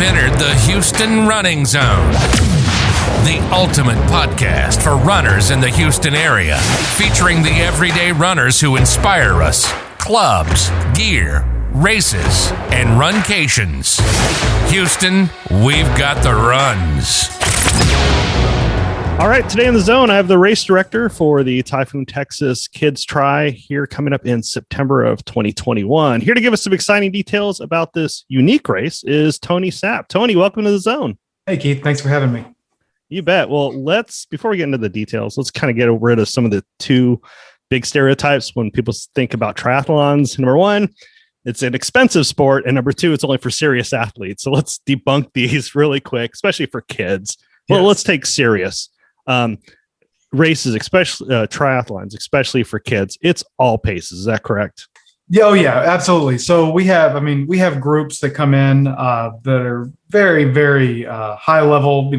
entered the Houston Running Zone, the ultimate podcast for runners in the Houston area, featuring the everyday runners who inspire us, clubs, gear, races, and runcations. Houston, we've got the runs. All right, today in the zone, I have the race director for the Typhoon Texas Kids Tri here coming up in September of 2021. Here to give us some exciting details about this unique race is Tony Sapp. Tony, welcome to the zone. Hey, Keith. Thanks for having me. You bet. Well, before we get into the details, let's kind of get rid of some of the two big stereotypes when people think about triathlons. Number one, it's an expensive sport. And number two, it's only for serious athletes. So let's debunk these really quick, especially for kids. Well, Let's take serious. Races, especially triathlons, especially for kids, it's all paces. Is that correct? Oh, yeah, absolutely. So we have groups that come in that are very, very high level,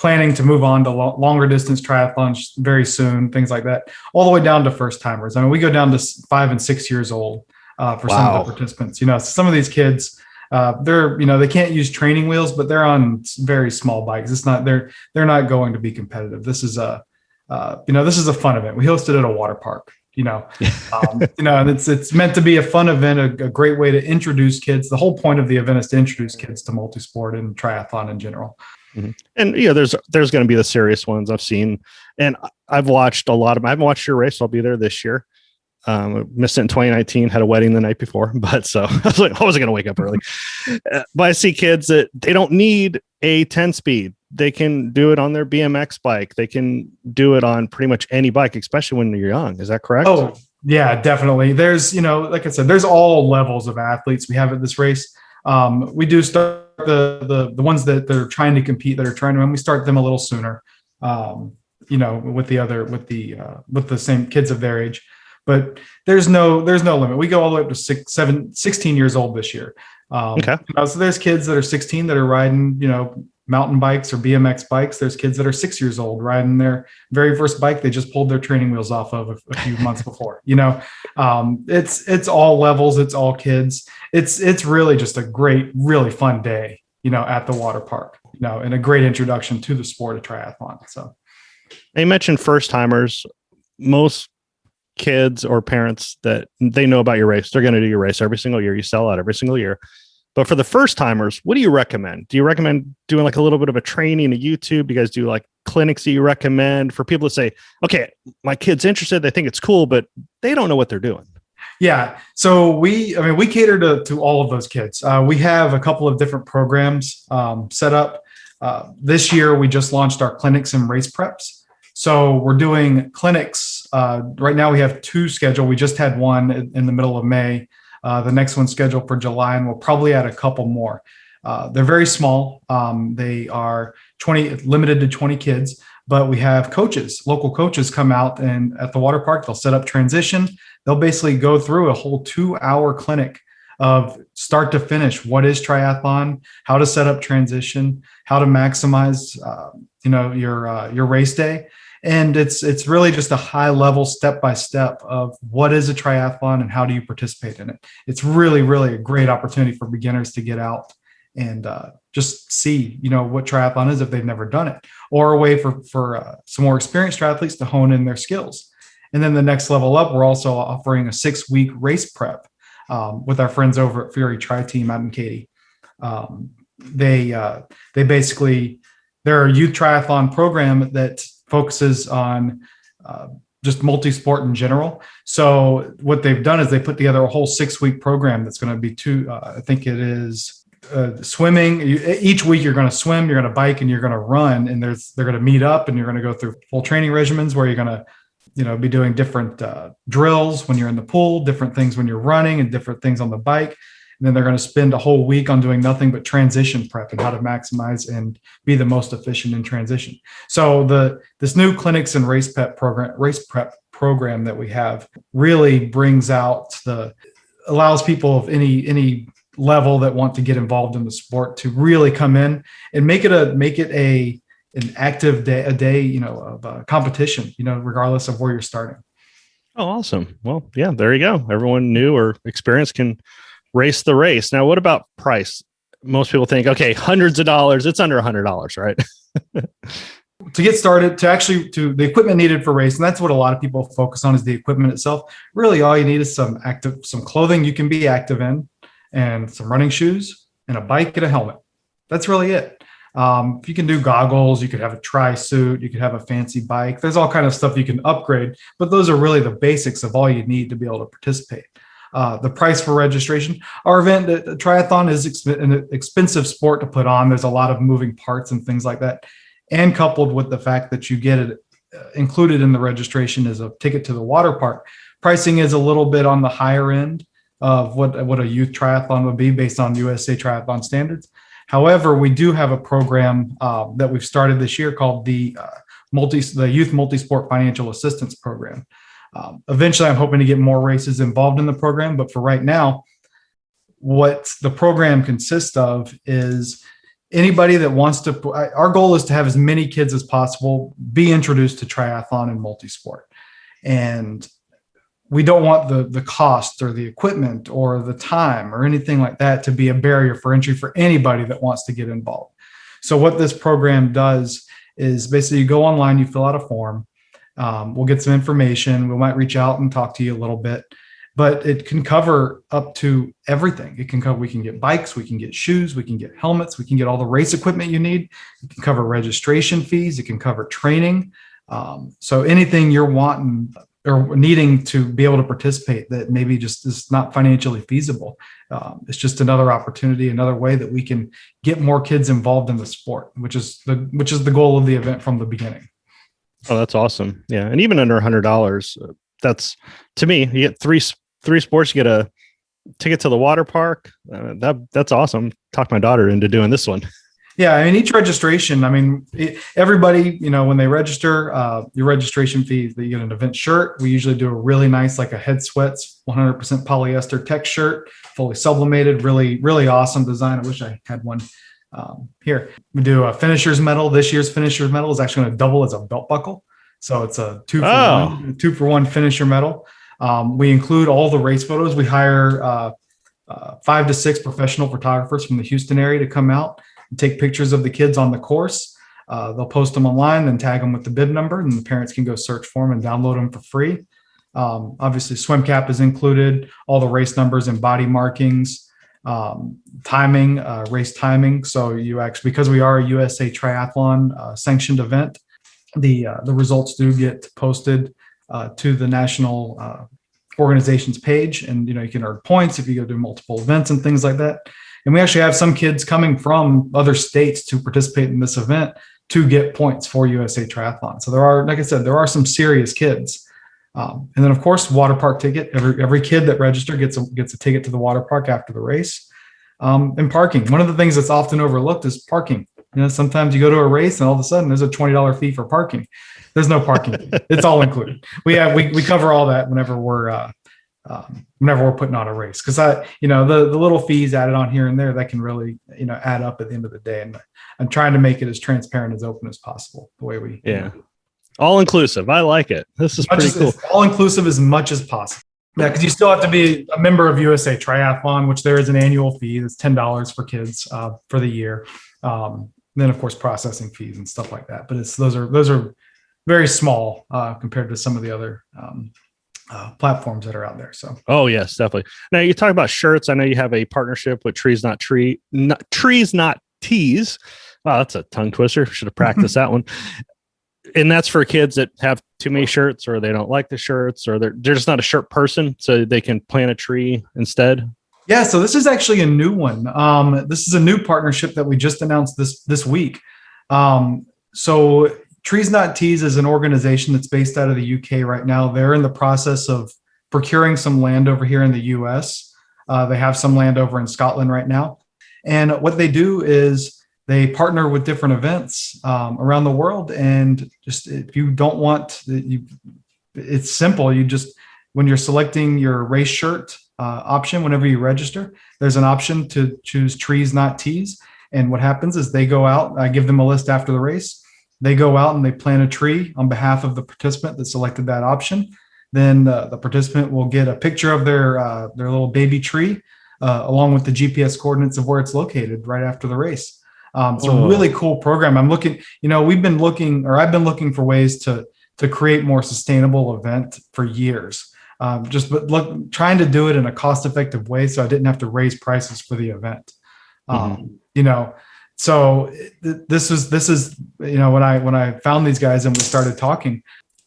planning to move on to longer distance triathlons very soon, things like that, all the way down to first timers. I mean, we go down to 5 and 6 years old for some of the participants. Some of these kids, they can't use training wheels, but they're on very small bikes. It's not, they're not going to be competitive. This is a fun event. We hosted at a water park, and it's meant to be a fun event, a great way to introduce kids. The whole point of the event is to introduce kids to multisport and triathlon in general. Mm-hmm. And there's going to be the serious ones I've seen, and I've watched a lot of them. I haven't watched your race. I'll be there this year. Missed it in 2019, had a wedding the night before, but so I was like, I wasn't going to wake up early. But I see kids that they don't need a 10 speed. They can do it on their BMX bike. They can do it on pretty much any bike, especially when you're young. Is that correct? Oh, yeah, definitely. There's, like I said, there's all levels of athletes we have at this race. We do start the ones that they're trying to compete, that are trying to run. We start them a little sooner, with the same kids of their age. But there's no limit. We go all the way up to 16 years old this year. Okay. So there's kids that are 16 that are riding, mountain bikes or BMX bikes. There's kids that are 6 years old riding their very first bike they just pulled their training wheels off of a few months before. It's all levels. It's all kids. It's really just a great, really fun day, at the water park, and a great introduction to the sport of triathlon. So you mentioned first timers. Most kids or parents that they know about your race, they're going to do your race every single year. You sell out every single year. But for the first timers, what do you recommend? Do you recommend doing like a little bit of a training to YouTube? You guys do like clinics that you recommend for people to say, okay, my kid's interested. They think it's cool, but they don't know what they're doing. Yeah. So we cater to all of those kids. We have a couple of different programs set up. This year, we just launched our clinics and race preps. So we're doing clinics. Right now we have 2 scheduled. We just had one in the middle of May. The next one's scheduled for July, and we'll probably add a couple more. They're very small. They are limited to 20 kids, but we have coaches, local coaches come out, and at the water park, they'll set up transition. They'll basically go through a whole 2-hour clinic of start to finish. What is triathlon? How to set up transition? How to maximize, your race day. And it's really just a high level step-by-step of what is a triathlon and how do you participate in it. It's really, really a great opportunity for beginners to get out and just see, what triathlon is if they've never done it, or a way for some more experienced triathletes to hone in their skills. And then the next level up, we're also offering a 6-week race prep with our friends over at Fury Tri Team out in Katy. They're a youth triathlon program that focuses on just multi-sport in general. So what they've done is they put together a whole 6-week program that's going to be I think it is swimming. Each week you're going to swim, you're going to bike, and you're going to run. And they're going to meet up, and you're going to go through full training regimens where you're going to be doing different drills when you're in the pool, different things when you're running, and different things on the bike. And then they're going to spend a whole week on doing nothing but transition prep and how to maximize and be the most efficient in transition. So this new clinics and race prep program that we have really allows people of any level that want to get involved in the sport to really come in and make it an active day, a day, of competition, regardless of where you're starting. Oh, awesome. Well, yeah, there you go. Everyone new or experienced can race the race. Now, what about price? most people think, okay, hundreds of dollars, it's under $100, right? To get started, to the equipment needed for race, and that's what a lot of people focus on, is the equipment itself. Really, all you need is some clothing you can be active in, and some running shoes, and a bike and a helmet. That's really it. If you can do goggles, you could have a tri suit, you could have a fancy bike. There's all kind of stuff you can upgrade, but those are really the basics of all you need to be able to participate. The price for registration. Our event, the triathlon, is an expensive sport to put on. There's a lot of moving parts and things like that. And coupled with the fact that you get it included in the registration as a ticket to the water park, pricing is a little bit on the higher end of what a youth triathlon would be based on USA Triathlon standards. However, we do have a program that we've started this year called the Youth Multisport Financial Assistance Program. Eventually, I'm hoping to get more races involved in the program, but for right now, what the program consists of is anybody that wants to, our goal is to have as many kids as possible be introduced to triathlon and multisport. And we don't want the cost or the equipment or the time or anything like that to be a barrier for entry for anybody that wants to get involved. So what this program does is basically you go online, you fill out a form. We'll get some information. We might reach out and talk to you a little bit, but it can cover up to everything. We can get bikes, we can get shoes, we can get helmets, we can get all the race equipment you need. It can cover registration fees. It can cover training. So anything you're wanting or needing to be able to participate that maybe just is not financially feasible. It's just another opportunity, another way that we can get more kids involved in the sport, which is the goal of the event from the beginning. Oh, that's awesome. Yeah. And even under $100, that's, to me, you get three sports, you get a ticket to the water park. That's awesome. Talk my daughter into doing this one. Yeah. I mean, each registration, everybody, when they register, your registration fee, you get an event shirt. We usually do a really nice, like a Head Sweats, 100% polyester tech shirt, fully sublimated, really, really awesome design. I wish I had one. Here we do a finisher's medal. This year's finisher's medal is actually going to double as a belt buckle. So it's a two for one finisher medal. We include all the race photos. We hire 5 to 6 professional photographers from the Houston area to come out and take pictures of the kids on the course. They'll post them online, then tag them with the bib number, and the parents can go search for them and download them for free. Obviously, swim cap is included, all the race numbers and body markings. Timing, race timing. So because we are a USA Triathlon sanctioned event, the results do get posted to the national organization's page, and you can earn points if you go do multiple events and things like that. And we actually have some kids coming from other states to participate in this event to get points for USA Triathlon. So like I said, there are some serious kids. And then, of course, water park ticket. Every kid that registered gets a ticket to the water park after the race. And parking. One of the things that's often overlooked is parking. Sometimes you go to a race and all of a sudden there's a $20 fee for parking. There's no parking fee. It's all included. We cover all that whenever we're putting on a race, because the little fees added on here and there that can really add up at the end of the day. And I'm trying to make it as transparent, as open as possible. The way we all inclusive. I like it. This is pretty cool. All inclusive as much as possible. Yeah, because you still have to be a member of USA Triathlon, which there is an annual fee that's $10 for kids for the year. Then, of course, processing fees and stuff like that. But those are very small compared to some of the other platforms that are out there. So, oh yes, definitely. Now you talk about shirts. I know you have a partnership with Trees Not Tees. Wow, that's a tongue twister. Should have practiced that one. And that's for kids that have too many shirts, or they don't like the shirts, or they're just not a shirt person, so they can plant a tree instead. Yeah, so this is actually a new one. This is a new partnership that we just announced this week. So Trees Not Tees is an organization that's based out of the UK right now. They're in the process of procuring some land over here in the US. They have some land over in Scotland right now. And what they do is they partner with different events around the world. And just, if you don't want, it's simple. When you're selecting your race shirt option, whenever you register, there's an option to choose Trees Not Tees. And what happens is they go out, I give them a list after the race. They go out and they plant a tree on behalf of the participant that selected that option. Then the participant will get a picture of their little baby tree. along with the GPS coordinates of where it's located right after the race. It's a really cool program. I've been looking for ways to create more sustainable event for years. Trying to do it in a cost-effective way, so I didn't have to raise prices for the event. So this is when I found these guys and we started talking,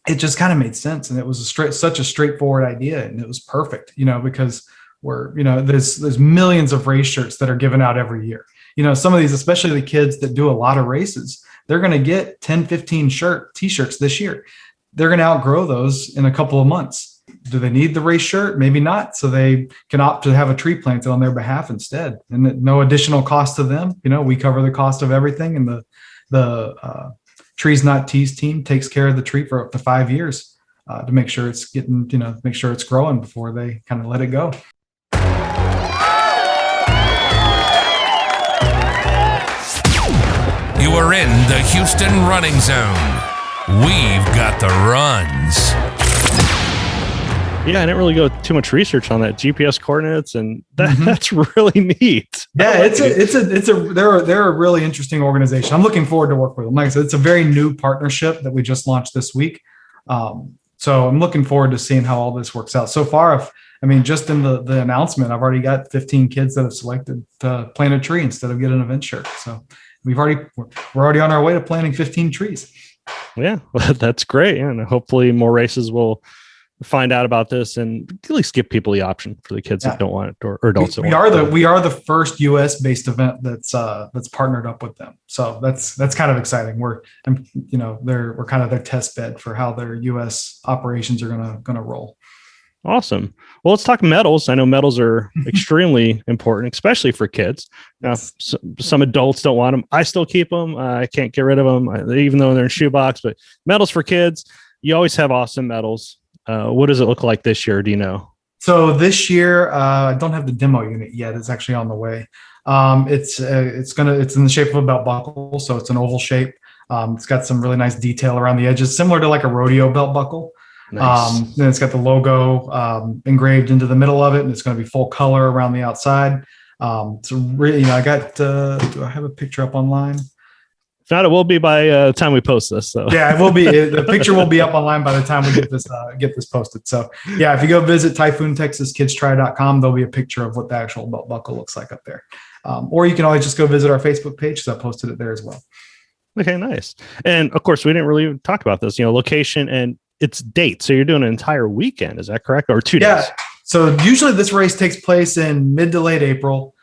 it just kind of made sense, and it was such a straightforward idea, and it was perfect. Because there's millions of race shirts that are given out every year. Some of these, especially the kids that do a lot of races, they're going to get 10, 15 t-shirts this year. They're going to outgrow those in a couple of months. Do they need the race shirt? Maybe not. So they can opt to have a tree planted on their behalf instead, and no additional cost to them. We cover the cost of everything, and the Trees Not Tees team takes care of the tree for up to 5 years to make sure it's make sure it's growing before they kind of let it go. You are in the Houston running zone. We've got the runs. Yeah, I didn't really go too much research on that GPS coordinates, and that's really neat. Yeah, they're a really interesting organization. I'm looking forward to work with them. Like I said, it's a very new partnership that we just launched this week. So I'm looking forward to seeing how all this works out. So far, just in the announcement, I've already got 15 kids that have selected to plant a tree instead of get an event shirt. So we're already on our way to planting 15 trees. Yeah, well, that's great. And hopefully more races will find out about this and at least give people the option for the kids that don't want it or adults. We are the first US based event that's partnered up with them. So that's kind of exciting. We're kind of their test bed for how their US operations are gonna roll. Awesome. Well, let's talk medals. I know medals are extremely important, especially for kids. Now, some adults don't want them. I still keep them. I can't get rid of them, even though they're in shoebox. But medals for kids, you always have awesome medals. What does it look like this year? Do you know? So this year, I don't have the demo unit yet. It's actually on the way. It's in the shape of a belt buckle, so it's an oval shape. It's got some really nice detail around the edges, similar to like a rodeo belt buckle. Nice. Then it's got the logo engraved into the middle of it, and it's going to be full color around the outside. So really, I got. Do I have a picture up online? If not, it will be by the time we post this. So yeah, it will be. The picture will be up online by the time we get this posted. So yeah, if you go visit typhoontexaskidstri.com, there'll be a picture of what the actual belt buckle looks like up there. Or you can always just go visit our Facebook page, because I posted it there as well. Okay, nice. And of course, we didn't really talk about this. Location and its date. So you're doing an entire weekend, is that correct? Or 2 days? Yeah. So usually this race takes place in mid to late April.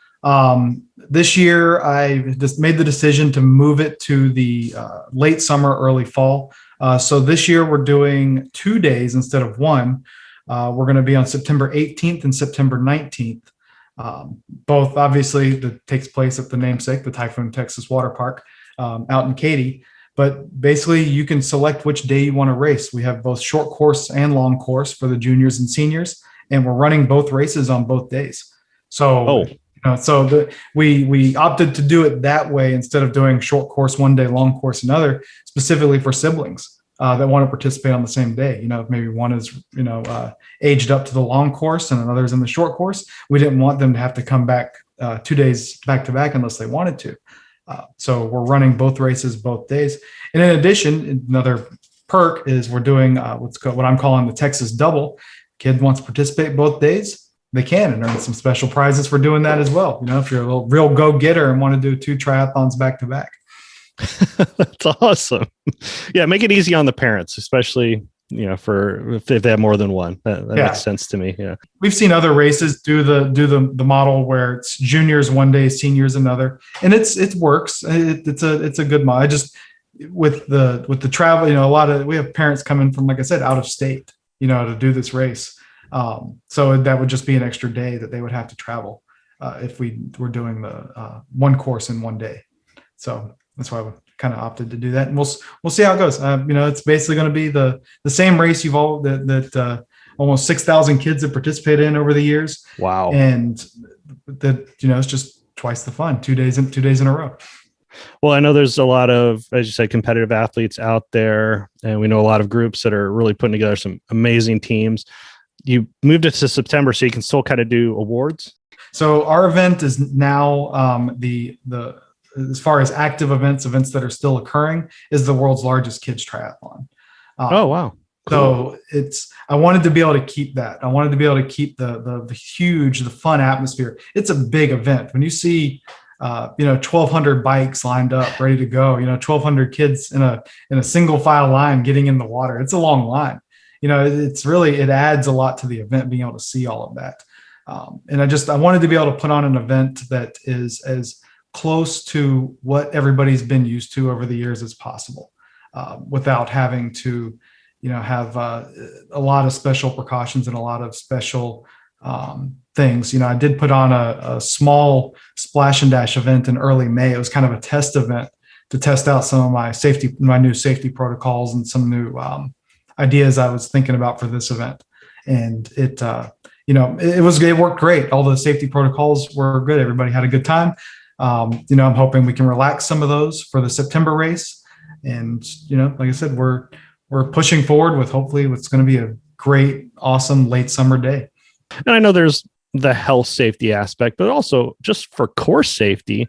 This year, I just made the decision to move it to the late summer, early fall. So this year we're doing 2 days instead of one. We're going to be on September 18th and September 19th. Both obviously that takes place at the namesake, the Typhoon Texas Water Park out in Katy. But basically, you can select which day you want to race. We have both short course and long course for the juniors and seniors, and we're running both races on both days. So, we opted to do it that way instead of doing short course one day, long course another, specifically for siblings that want to participate on the same day. Maybe one is aged up to the long course and another is in the short course. We didn't want them to have to come back 2 days back to back unless they wanted to. So we're running both races both days. And in addition, another perk is we're doing what I'm calling the Texas Double. Kid wants to participate both days, they can, and earn some special prizes for doing that as well. If you're a real go-getter and want to do 2 triathlons back to back. That's awesome. Yeah, make it easy on the parents, especially for if they have more than one. That makes sense to me. Yeah, we've seen other races do the model where it's juniors one day, seniors another, and it works. It's a good model. I just with the travel, we have parents coming from, like I said, out of state, to do this race. So that would just be an extra day that they would have to travel if we were doing the one course in one day. So that's why we kind of opted to do that, and we'll see how it goes. It's basically going to be the same race that almost 6,000 kids have participated in over the years. Wow! And that it's just twice the fun, 2 days in a row. Well, I know there's a lot of, as you said, competitive athletes out there, and we know a lot of groups that are really putting together some amazing teams. You moved it to September, so you can still kind of do awards. So our event is now the as far as active events that are still occurring, is the world's largest kids triathlon. Oh, wow. Cool. So I wanted to be able to keep that. I wanted to be able to keep the huge, the fun atmosphere. It's a big event. When you see, 1,200 bikes lined up, ready to go, 1,200 kids in a single file line getting in the water. It's a long line. It adds a lot to the event, being able to see all of that. And I wanted to be able to put on an event that is as close to what everybody's been used to over the years as possible, without having to, have a lot of special precautions and a lot of special things. I did put on a small splash and dash event in early May. It was kind of a test event to test out some of my new safety protocols and some new ideas I was thinking about for this event. And it worked great. All the safety protocols were good. Everybody had a good time. I'm hoping we can relax some of those for the September race. And, like I said, we're pushing forward with hopefully what's going to be a great, awesome late summer day. And I know there's the health safety aspect, but also just for course safety,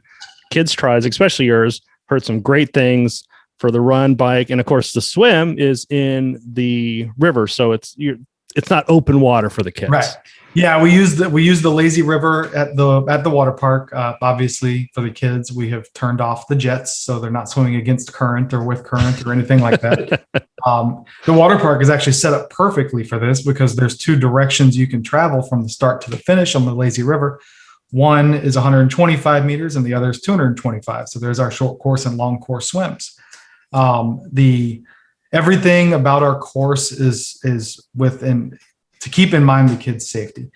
Kids Tris, especially yours, heard some great things for the run, bike, and of course the swim is in the river, so it's not open water for the kids. Right. Yeah, we use the lazy river at the water park. Obviously, for the kids, we have turned off the jets, so they're not swimming against current or with current or anything like that. The water park is actually set up perfectly for this because there's two directions you can travel from the start to the finish on the lazy river. One is 125 meters and the other is 225. So there's our short course and long course swims. Everything about our course is within, to keep in mind the kids' safety.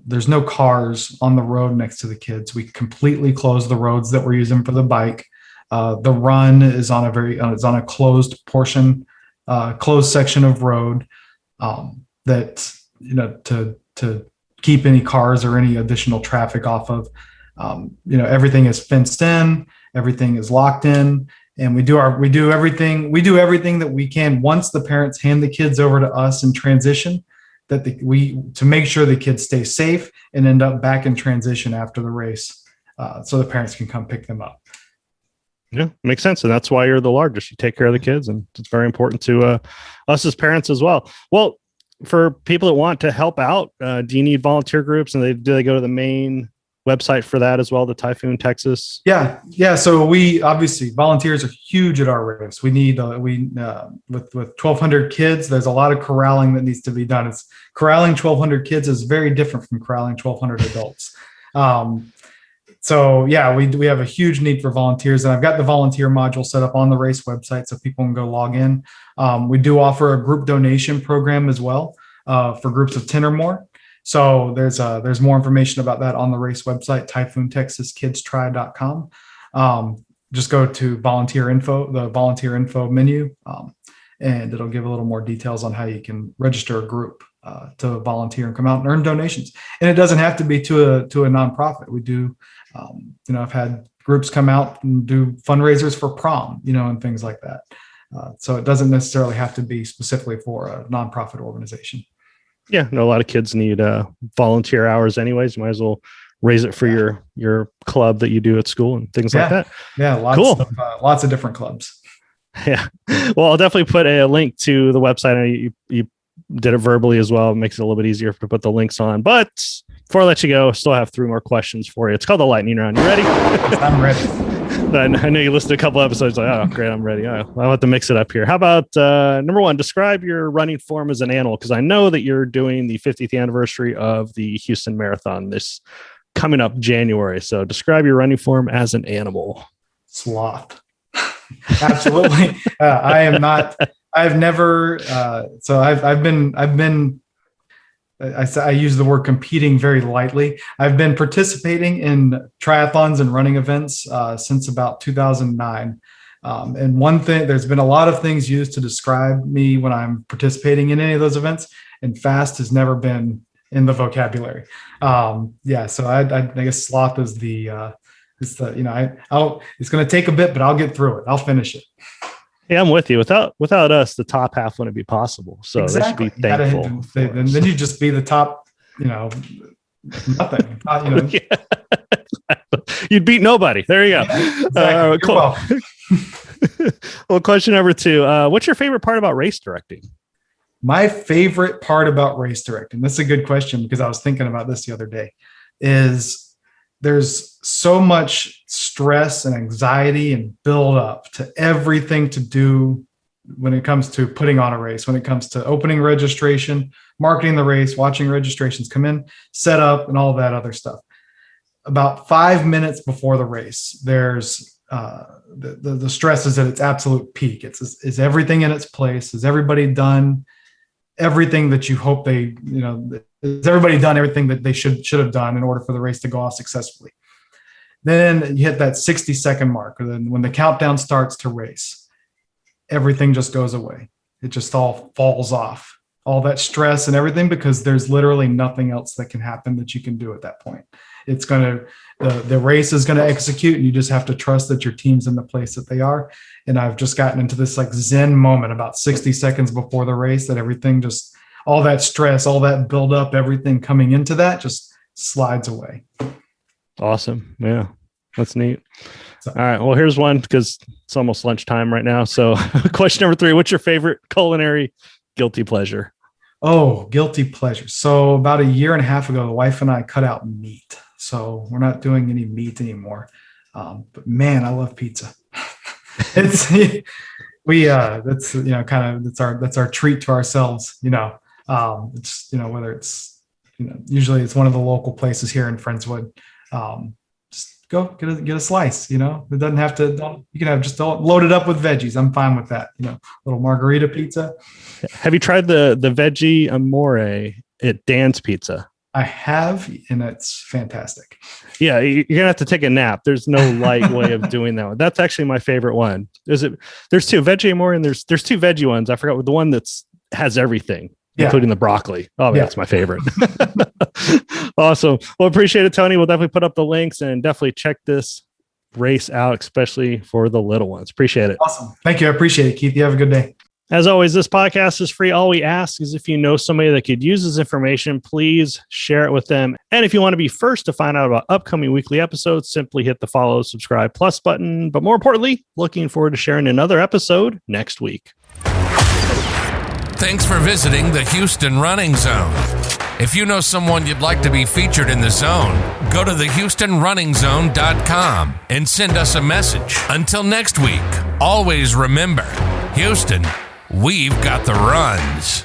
There's no cars on the road next to the kids. We completely close the roads that we're using for the bike. The run is on a closed portion, closed section of road that to keep any cars or any additional traffic off of. Everything is fenced in, everything is locked in. And we do everything that we can once the parents hand the kids over to us in transition, to make sure the kids stay safe and end up back in transition after the race, so the parents can come pick them up. Yeah, makes sense. And that's why you're the largest. You take care of the kids, and it's very important to us as parents as well. Well, for people that want to help out, do you need volunteer groups? And do they go to the main website for that as well, the Typhoon Texas? Yeah. So we obviously, volunteers are huge at our race. We need with 1,200 kids, there's a lot of corralling that needs to be done. Corralling 1,200 kids is very different from corralling 1,200 adults. So yeah, we have a huge need for volunteers, and I've got the volunteer module set up on the race website so people can go log in. We do offer a group donation program as well for groups of 10 or more. So there's more information about that on the race website, typhoontexaskidstri.com. Just go to volunteer info, the volunteer info menu, and it'll give a little more details on how you can register a group to volunteer and come out and earn donations. And it doesn't have to be to a nonprofit. We do, I've had groups come out and do fundraisers for prom, and things like that. So it doesn't necessarily have to be specifically for a nonprofit organization. Yeah, no, a lot of kids need volunteer hours anyways. You might as well raise it for your club that you do at school and things like that. Yeah, lots of different clubs. Yeah. Well, I'll definitely put a link to the website. I know you did it verbally as well. It makes it a little bit easier to put the links on. But before I let you go, I still have 3 more questions for you. It's called the lightning round. You ready? I'm ready. I know you listened to a couple episodes. Like, oh, great, I'm ready. I'll have to mix it up here. How about number 1? Describe your running form as an animal, because I know that you're doing the 50th anniversary of the Houston Marathon this coming up January. So describe your running form as an animal. Sloth. Absolutely. I am not. I've never. So I've been. I use the word competing very lightly. I've been participating in triathlons and running events since about 2009. And one thing, there's been a lot of things used to describe me when I'm participating in any of those events, and fast has never been in the vocabulary. So I guess sloth is it's going to take a bit, but I'll get through it. I'll finish it. Yeah, I'm with you. Without us, the top half wouldn't be possible. So exactly. They should be thankful. Then you just be the top, Nothing. You'd beat nobody. There you go. Yeah, exactly. Cool. Well, question number 2. What's your favorite part about race directing? My favorite part about race directing, this is a good question because I was thinking about this the other day, is there's so much stress and anxiety and build up to everything to do when it comes to putting on a race, when it comes to opening registration, marketing the race, watching registrations come in, set up, and all that other stuff. About 5 minutes before the race, there's the stress is at its absolute peak. Is everything in its place? Is everybody done everything that you hope has everybody done everything that they should have done in order for the race to go off successfully? Then you hit that 60-second mark, or then when the countdown starts to race, everything just goes away. It just all falls off, all that stress and everything, because there's literally nothing else that can happen that you can do at that point. It's the race is going to execute, and you just have to trust that your team's in the place that they are. And I've just gotten into this like Zen moment about 60 seconds before the race, that everything just, all that stress, all that build up, everything coming into that just slides away. Awesome. Yeah, that's neat. All right. Well, here's one because it's almost lunchtime right now. So question number 3, what's your favorite culinary guilty pleasure? Oh, guilty pleasure. So about a year and a half ago, the wife and I cut out meat. So we're not doing any meat anymore. But man, I love pizza. That's our treat to ourselves, it's, whether it's, usually it's one of the local places here in Friendswood. Just go get a slice, it doesn't have to, you can have just load it up with veggies. I'm fine with that. Little margarita pizza. Have you tried the veggie amore at Dan's Pizza? I have, and it's fantastic. Yeah, you're gonna have to take a nap. There's no light way of doing that one. That's actually my favorite one. There's 2 veggie amore, and there's 2 veggie ones. I forgot what the one that's has everything, including the broccoli. Oh, yeah. That's my favorite. Awesome. Well, appreciate it, Tony. We'll definitely put up the links and definitely check this race out, especially for the little ones. Appreciate it. Awesome. Thank you. I appreciate it, Keith. You have a good day. As always, this podcast is free. All we ask is if you know somebody that could use this information, please share it with them. And if you want to be first to find out about upcoming weekly episodes, simply hit the follow, subscribe, plus button. But more importantly, looking forward to sharing another episode next week. Thanks for visiting the Houston Running Zone. If you know someone you'd like to be featured in the zone, go to thehoustonrunningzone.com and send us a message. Until next week, always remember, Houston, we've got the runs.